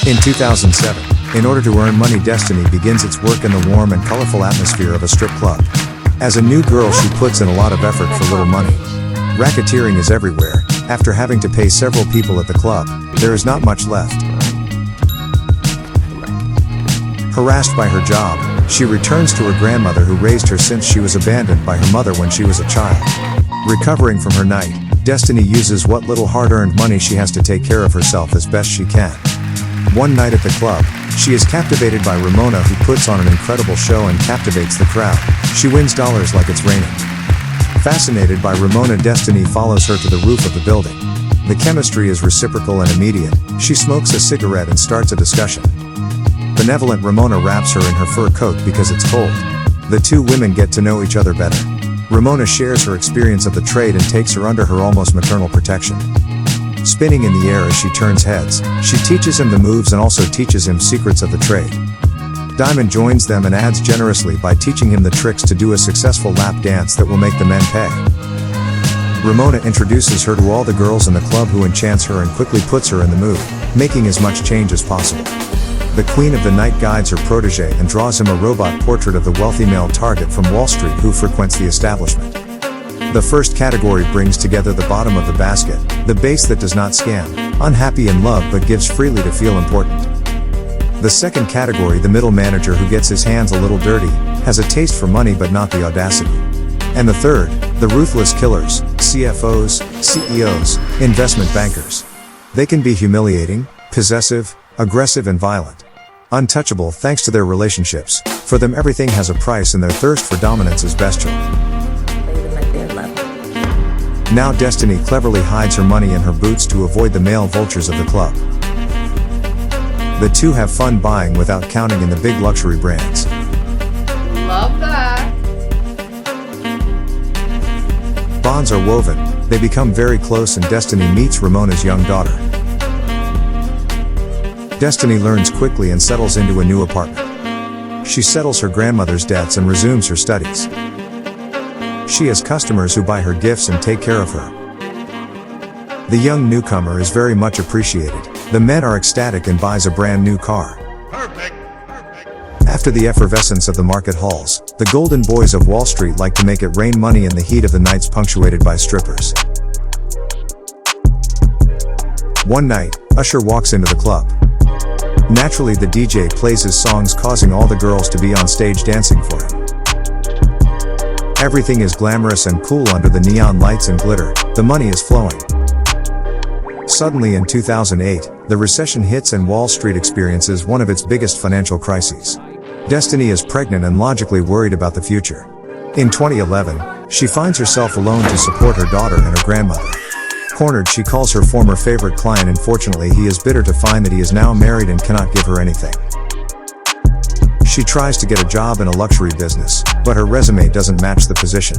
In 2007, in order to earn money, Destiny begins its work in the warm and colorful atmosphere of a strip club. As a new girl, she puts in a lot of effort for little money. Racketeering is everywhere. After having to pay several people at the club, there is not much left. Harassed by her job, she returns to her grandmother who raised her since she was abandoned by her mother when she was a child. Recovering from her night, Destiny uses what little hard-earned money she has to take care of herself as best she can. One night at the club, she is captivated by Ramona, who puts on an incredible show and captivates the crowd. She wins dollars like it's raining. Fascinated by Ramona, Destiny follows her to the roof of the building. The chemistry is reciprocal and immediate. She smokes a cigarette and starts a discussion. Benevolent Ramona wraps her in her fur coat because it's cold. The two women get to know each other better. Ramona shares her experience of the trade and takes her under her almost maternal protection. Spinning in the air as she turns heads, she teaches him the moves and also teaches him secrets of the trade. Diamond joins them and adds generously by teaching him the tricks to do a successful lap dance that will make the men pay. Ramona introduces her to all the girls in the club, who enchants her and quickly puts her in the mood, making as much change as possible. The queen of the night guides her protege and draws him a robot portrait of the wealthy male target from Wall Street who frequents the establishment. The first category brings together the bottom of the basket, the base that does not scam, unhappy in love but gives freely to feel important. The second category, the middle manager who gets his hands a little dirty, has a taste for money but not the audacity. And the third, the ruthless killers, CFOs, CEOs, investment bankers. They can be humiliating, possessive, aggressive and violent. Untouchable thanks to their relationships. For them everything has a price and their thirst for dominance is bestial. Now Destiny cleverly hides her money in her boots to avoid the male vultures of the club. The two have fun buying without counting in the big luxury brands. Love that. Bonds are woven, they become very close, and Destiny meets Ramona's young daughter. Destiny learns quickly and settles into a new apartment. She settles her grandmother's debts and resumes her studies. She has customers who buy her gifts and take care of her. The young newcomer is very much appreciated. The men are ecstatic and buys a brand new car. Perfect. After the effervescence of the market halls, the golden boys of Wall Street like to make it rain money in the heat of the nights punctuated by strippers. One night, Usher walks into the club. Naturally, the DJ plays his songs, causing all the girls to be on stage dancing for him. Everything is glamorous and cool under the neon lights and glitter. The money is flowing. Suddenly in 2008, the recession hits and Wall Street experiences one of its biggest financial crises. Destiny is pregnant and logically worried about the future. In 2011, she finds herself alone to support her daughter and her grandmother. Cornered, she calls her former favorite client. Unfortunately, he is bitter to find that he is now married and cannot give her anything. She tries to get a job in a luxury business, but her resume doesn't match the position.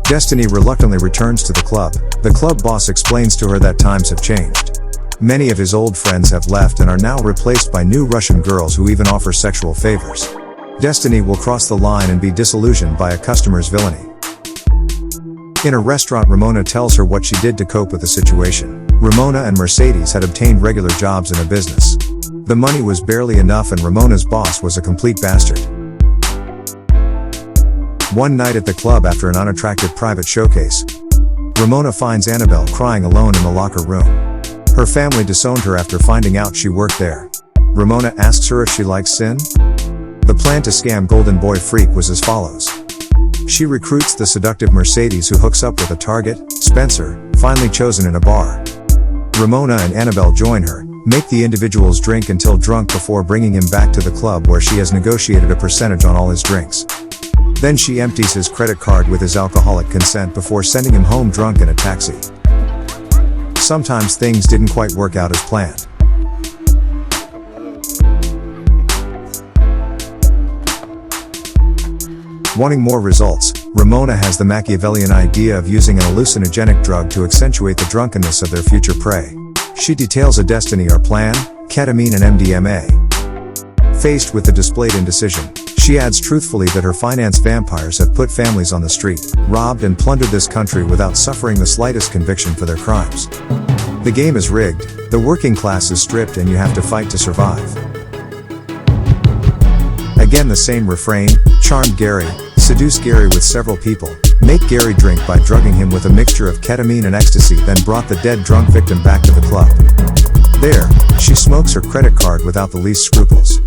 Destiny reluctantly returns to the club. The club boss explains to her that times have changed. Many of his old friends have left and are now replaced by new Russian girls who even offer sexual favors. Destiny will cross the line and be disillusioned by a customer's villainy. In a restaurant, Ramona tells her what she did to cope with the situation. Ramona and Mercedes had obtained regular jobs in a business. The money was barely enough and Ramona's boss was a complete bastard. One night at the club, after an unattractive private showcase, Ramona finds Annabelle crying alone in the locker room. Her family disowned her after finding out she worked there. Ramona asks her if she likes sin. The plan to scam Golden Boy Freak was as follows. She recruits the seductive Mercedes, who hooks up with a target, Spencer, finally chosen in a bar. Ramona and Annabelle join her, make the individuals drink until drunk before bringing him back to the club, where she has negotiated a percentage on all his drinks. Then she empties his credit card with his alcoholic consent before sending him home drunk in a taxi. Sometimes things didn't quite work out as planned. Wanting more results, Ramona has the Machiavellian idea of using an hallucinogenic drug to accentuate the drunkenness of their future prey. She details a Destiny our plan, ketamine and MDMA. Faced with the displayed indecision, she adds truthfully that her finance vampires have put families on the street, robbed and plundered this country without suffering the slightest conviction for their crimes. The game is rigged, the working class is stripped and you have to fight to survive. Again the same refrain, charm Gary, seduce Gary with several people, make Gary drink by drugging him with a mixture of ketamine and ecstasy, then brought the dead drunk victim back to the club. There, she smokes her credit card without the least scruples.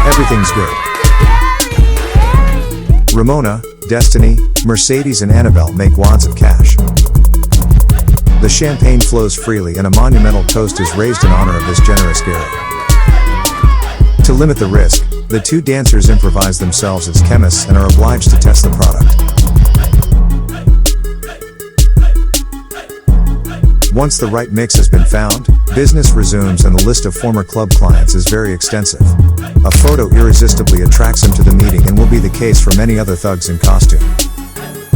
Everything's good. Ramona, Destiny, Mercedes and Annabelle make wads of cash. The champagne flows freely and a monumental toast is raised in honor of this generous Gary. To limit the risk, the two dancers improvise themselves as chemists and are obliged to test the product. Once the right mix has been found, business resumes and the list of former club clients is very extensive. A photo irresistibly attracts him to the meeting and will be the case for many other thugs in costume.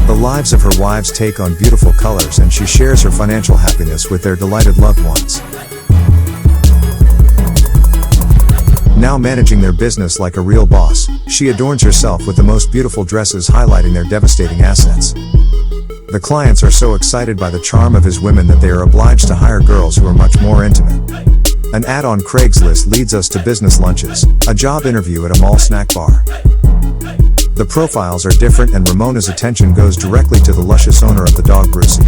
The lives of her wives take on beautiful colors and she shares her financial happiness with their delighted loved ones. Now managing their business like a real boss, she adorns herself with the most beautiful dresses highlighting their devastating assets. The clients are so excited by the charm of his women that they are obliged to hire girls who are much more intimate. An ad on Craigslist leads us to business lunches, a job interview at a mall snack bar. The profiles are different and Ramona's attention goes directly to the luscious owner of the dog Brucey.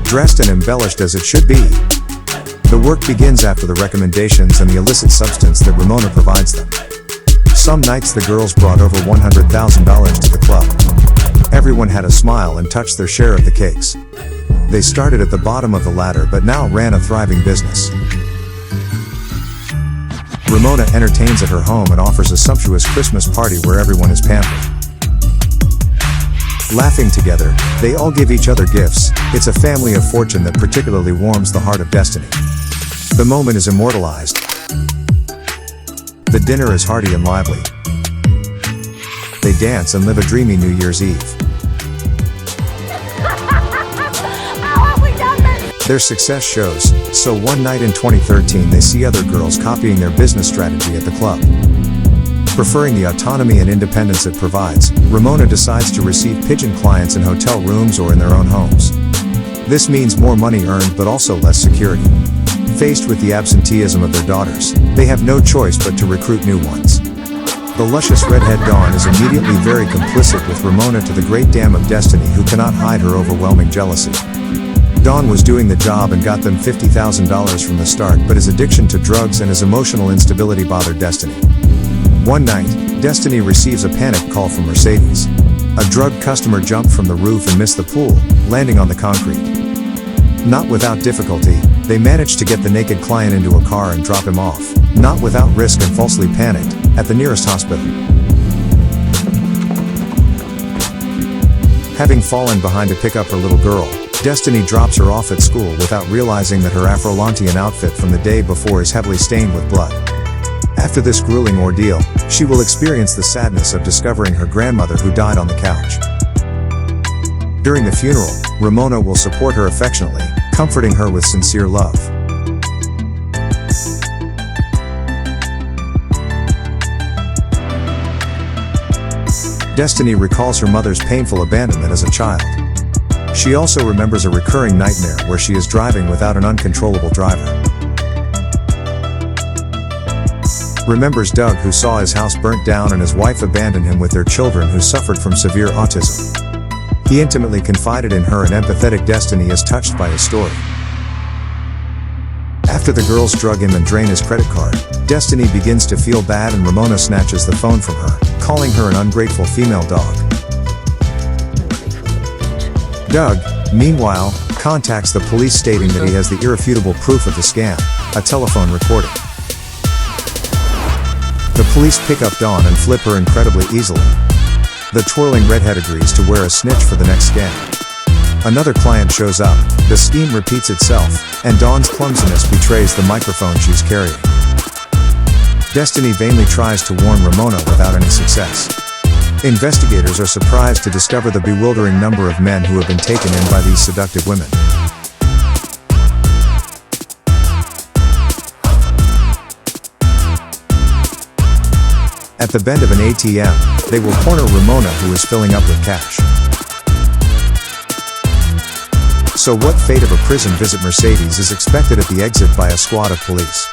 Dressed and embellished as it should be. The work begins after the recommendations and the illicit substance that Ramona provides them. Some nights the girls brought over $100,000 to the club. Everyone had a smile and touched their share of the cakes. They started at the bottom of the ladder but now ran a thriving business. Ramona entertains at her home and offers a sumptuous Christmas party where everyone is pampered. Laughing together, they all give each other gifts. It's a family of fortune that particularly warms the heart of Destiny. The moment is immortalized. The dinner is hearty and lively. They dance and live a dreamy New Year's Eve. Their success shows, so one night in 2013 they see other girls copying their business strategy at the club. Preferring the autonomy and independence it provides, Ramona decides to receive pigeon clients in hotel rooms or in their own homes. This means more money earned but also less security. Faced with the absenteeism of their daughters, they have no choice but to recruit new ones. The luscious redhead Dawn is immediately very complicit with Ramona to the great dam of Destiny who cannot hide her overwhelming jealousy. Dawn was doing the job and got them $50,000 from the start, but his addiction to drugs and his emotional instability bothered Destiny. One night, Destiny receives a panic call from Mercedes. A drug customer jumped from the roof and missed the pool, landing on the concrete. Not without difficulty, they managed to get the naked client into a car and drop him off, not without risk and falsely panicked, at the nearest hospital. Having fallen behind to pick up her little girl, Destiny drops her off at school without realizing that her Afrolantian outfit from the day before is heavily stained with blood. After this grueling ordeal, she will experience the sadness of discovering her grandmother who died on the couch. During the funeral, Ramona will support her affectionately, comforting her with sincere love. Destiny recalls her mother's painful abandonment as a child. She also remembers a recurring nightmare where she is driving without an uncontrollable driver. Remembers Doug who saw his house burnt down and his wife abandoned him with their children who suffered from severe autism. He intimately confided in her and empathetic Destiny is touched by his story. After the girls drug him and drain his credit card, Destiny begins to feel bad and Ramona snatches the phone from her, calling her an ungrateful female dog. Doug, meanwhile, contacts the police stating that he has the irrefutable proof of the scam, a telephone recording. The police pick up Dawn and flip her incredibly easily. The twirling redhead agrees to wear a snitch for the next scam. Another client shows up, the scheme repeats itself, and Dawn's clumsiness betrays the microphone she's carrying. Destiny vainly tries to warn Ramona without any success. Investigators are surprised to discover the bewildering number of men who have been taken in by these seductive women. At the bend of an ATM, they will corner Ramona who is filling up with cash. So what fate of a prison visit Mercedes is expected at the exit by a squad of police.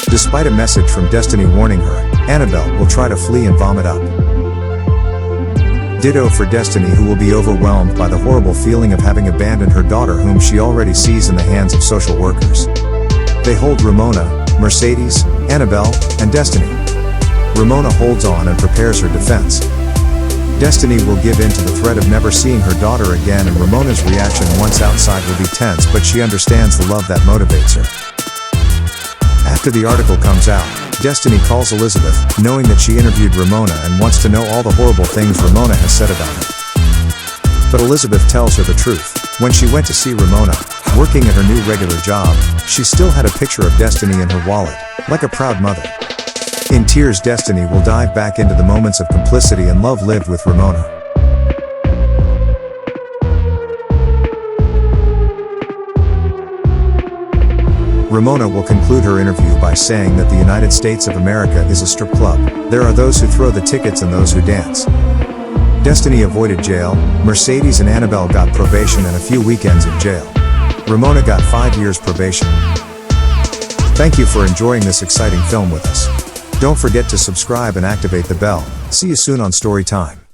Despite a message from Destiny warning her, Annabelle will try to flee and vomit up. Ditto for Destiny, who will be overwhelmed by the horrible feeling of having abandoned her daughter, whom she already sees in the hands of social workers. They hold Ramona, Mercedes, Annabelle, and Destiny. Ramona holds on and prepares her defense. Destiny will give in to the threat of never seeing her daughter again, and Ramona's reaction once outside will be tense, but she understands the love that motivates her. After the article comes out, Destiny calls Elizabeth, knowing that she interviewed Ramona and wants to know all the horrible things Ramona has said about her. But Elizabeth tells her the truth. When she went to see Ramona, working at her new regular job, she still had a picture of Destiny in her wallet, like a proud mother. In tears, Destiny will dive back into the moments of complicity and love lived with Ramona. Ramona will conclude her interview by saying that the United States of America is a strip club. There are those who throw the tickets and those who dance. Destiny avoided jail, Mercedes and Annabelle got probation and a few weekends in jail. Ramona got 5 years probation. Thank you for enjoying this exciting film with us. Don't forget to subscribe and activate the bell. See you soon on Storytime.